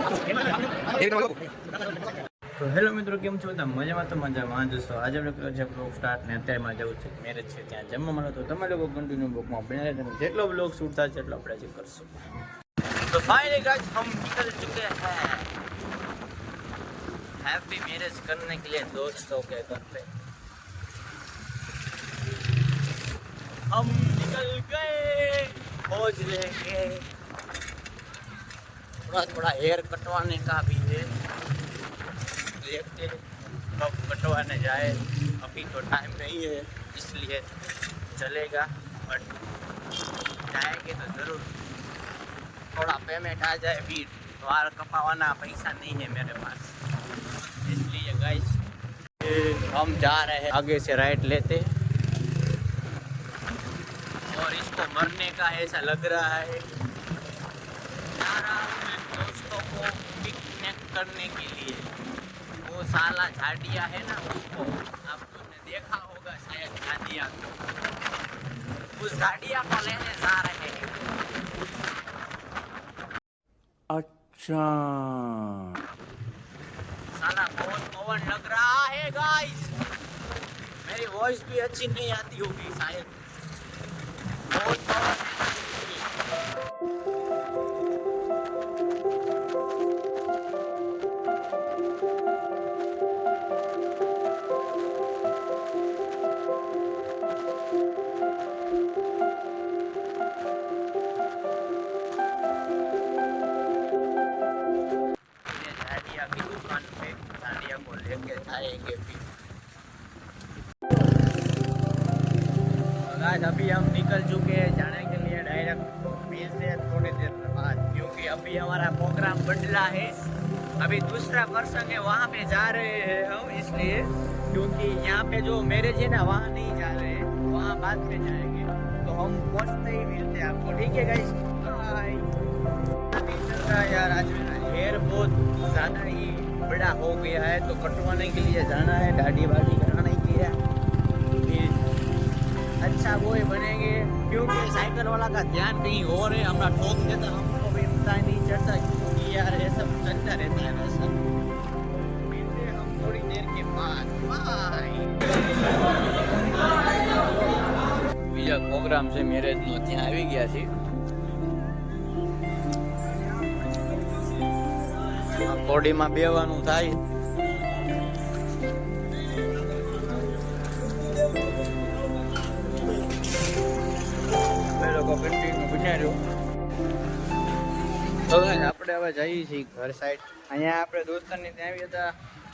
તો હેલો મિત્રો, કેમ છો બધા? મજામાં? તો મજામાં જશો. આજે આપણે કર્યો છે બ્લોગ સ્ટાર્ટ ને અત્યારમાં જવું છે મેરેજ છે ત્યાં જમવા મળો. તો તમે લોકો કન્ટિન્યુ બ્લોગમાં બને તમે જેટલો બ્લોગ શૂટ થાય છે એટલો આપણે આજે કરશું. તો फाइनली गाइस हम निकल चुके हैं हैप्पी मैरिज करने के लिए दोस्तों के घर पे. हम निकल गए, पहुंच लेंगे. थोड़ा हेयर कटवाने का भी है, देखते कब कटवाने जाए. अभी तो टाइम नहीं है इसलिए चलेगा, बट जाएंगे तो ज़रूर. थोड़ा पेमेंट आ जाए. अभी वाल कपावाना पैसा नहीं है मेरे पास, इसलिए गाइस हम जा रहे हैं आगे से राइट लेते. और इसको मरने का ऐसा लग रहा है. जा रहा हूँ मैं दोस्तों को पिकनिक करने के लिए. वो साला झाड़िया है ना, उसको आप तुमने देखा होगा शायद, झाड़िया को. उस झाड़िया को लेने जा रहे हैं. अच्छा, साला बहुत पवन लग रहा है गाइस. मेरी वॉइस भी अच्छी नहीं आती होगी शायद. बहुत पवन है. लेके जाएंगे फिर. आज अभी हम निकल चुके हैं जाने के लिए डायरेक्ट. मिलते हैं थोड़ी देर बाद, क्योंकि अभी हमारा प्रोग्राम बदला है. अभी दूसरा पर्सन है, वहाँ पे जा रहे हैं हम इसलिए, क्योंकि यहाँ पे जो मैरिज है ना वहाँ नहीं जा रहे हैं, वहाँ बाद में जाएंगे. तो हम पहुँचते ही मिलते हैं आपको. ठीक है गाइस, बाय. अभी चल रहा है यार, आज हेयर बहुत ज़्यादा ही बड़ा हो गया है, तो कटवाने के लिए जाना है, दाढ़ी वाड़ी कराने के लिए. फिर अच्छा वो ही बनेंगे, क्योंकि साइकिल वाला का ध्यान कहीं और है. हमारा ठोक देता, हमको भी पता नहीं चलता, क्योंकि यार ये सब चलता रहता है वैसा. मिलते हैं हम थोड़ी देर के बाद. बाय. બીજા પ્રોગ્રામ છે મેરેજનો, ત્યાં આવી ગયા છે. કોડીમાં બેવાનું થાય. લોકો કન્ટિન્યુ ગુજાર્યો. તો આપણે હવે જઈએ છીએ ઘર સાઈડ. અહીંયા આપણે દોસ્તારની ત્યાં આવી હતા,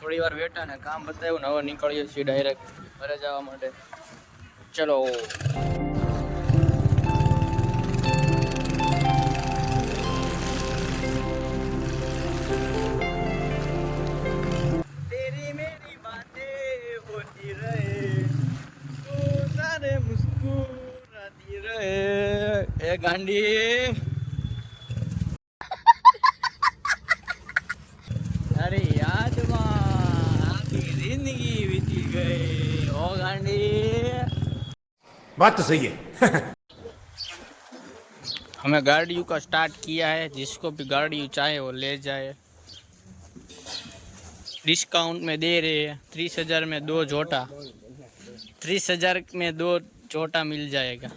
થોડી વાર બેઠા ને કામ બતાવ્યું ને હવે નીકળીએ છીએ ડાયરેક્ટ ઘરે જવા માટે. ચલો. गांडी अरे याद आपकी जिंदगी बीती गई. ओ गांडी, बात तो सही है. हमें गाड़ियों का स्टार्ट किया है. जिसको भी गाड़ी चाहे वो ले जाए. डिस्काउंट में दे रहे हैं. 30,000 में 2 जोटा, 30,000 में 2 जोटा मिल जाएगा.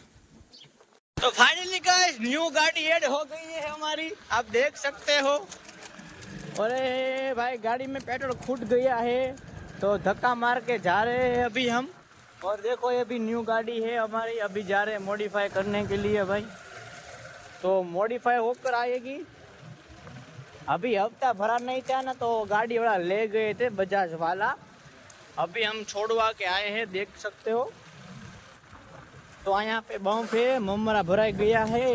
तो फाइनली गाइस न्यू गाड़ी ऐड हो गई है हमारी, आप देख सकते हो. अरे भाई गाड़ी में पेट्रोल फूट गया है, तो धक्का मार के जा रहे हैं अभी हम. और देखो ये भी न्यू गाड़ी है हमारी, अभी जा रहे हैं मॉडिफाई करने के लिए भाई. तो मॉडिफाई होकर आएगी. अभी हफ्ता भरा नहीं था ना, तो गाड़ी वाला ले गए थे बजाज वाला. अभी हम छोड़वा के आए हैं, देख सकते हो. तो यहाँ पे बम पे ममरा भराई गया है.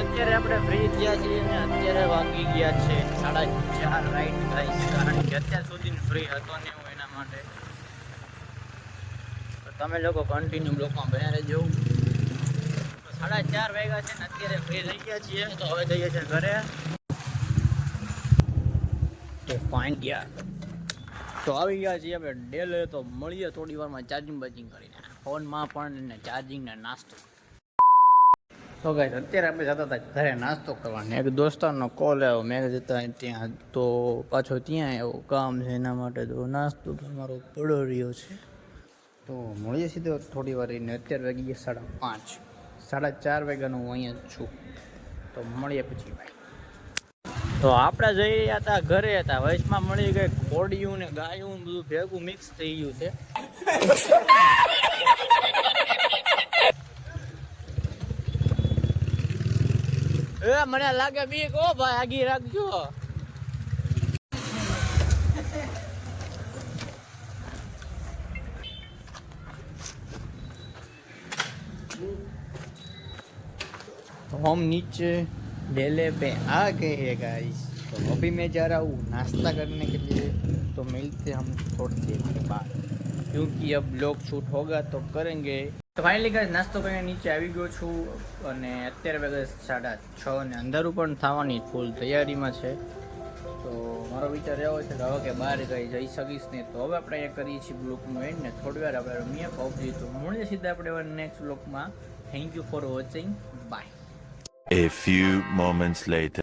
અત્યારે આપણે ફ્રી થયા છીએ અને અત્યારે વાગી ગયા છે 4:30 રાઈટ થાય છે, કારણ કે અત્યાર સુધી ફ્રી હતો ને હું એના માટે. તમે લોકો કન્ટિન્યુ બ્લોકમાં બન્યા રહેજો. 4:30 વાગ્યા છે ને અત્યારે ફ્રી થઈ ગયા છીએ તો હવે જઈએ છીએ ઘરે. તો ફાઇન ગયા તો આવી ગયા છીએ આપણે ડેલે. તો મળીએ થોડી વારમાં ચાર્જિંગ કરીને ફોનમાં પણ ને ચાર્જિંગ ને નાસ્તો. તો ગાઈસ અત્યારે આપણે જતા હતા ઘરે નાસ્તો કરવાનો. એક દોસ્તારનો કોલ આવ્યો, મેં જતા ત્યાં તો પાછો ત્યાં એવું કામ છે એના માટે તો નાસ્તો તો મારો પડો રહ્યો છે. તો મળીએ સીધો થોડી વાર રહીને. અત્યારે વાગી ગયા 5:30, 4:30 વાગ્યાનો હું અહીંયા જ છું. તો મળીએ પછી ભાઈ. તો આપણે જઈ રહ્યા હતા ઘરે હતા, વચમાં મળી ગઈ ઘોડિયું ને ગાયું ને બધું ભેગું મિક્સ થઈ ગયું છે. એ મને લાગે બીક. ઓ ભાઈ આગી રાખજો. तो हम नीचे डेले पे आ गए हैं गाइस. तो अभी मैं जा रहा हूँ नाश्ता करने के लिए. तो मिलते हम थोड़ी देर के बाद, क्योंकि अब ब्लॉग शूट होगा तो करेंगे. તો ફાઇનલી ગાઈસ નાસ્તો કરીને નીચે આવી ગયો છું અને અત્યારે વાગે 6:30 ને અંધારું પણ થવાની ફૂલ તૈયારીમાં છે. તો મારો વિચાર એવો છે કે હવે કે બહાર જઈ શકીશ ને તો હવે આપણે અહીંયા કરીએ છીએ બ્લોગનું એન્ડ ને થોડી વાર આપણે રમીએ પબજી. તો મળીએ સીધા આપણે નેક્સ્ટ બ્લોગમાં. Thank you for watching. Bye. A few moments later.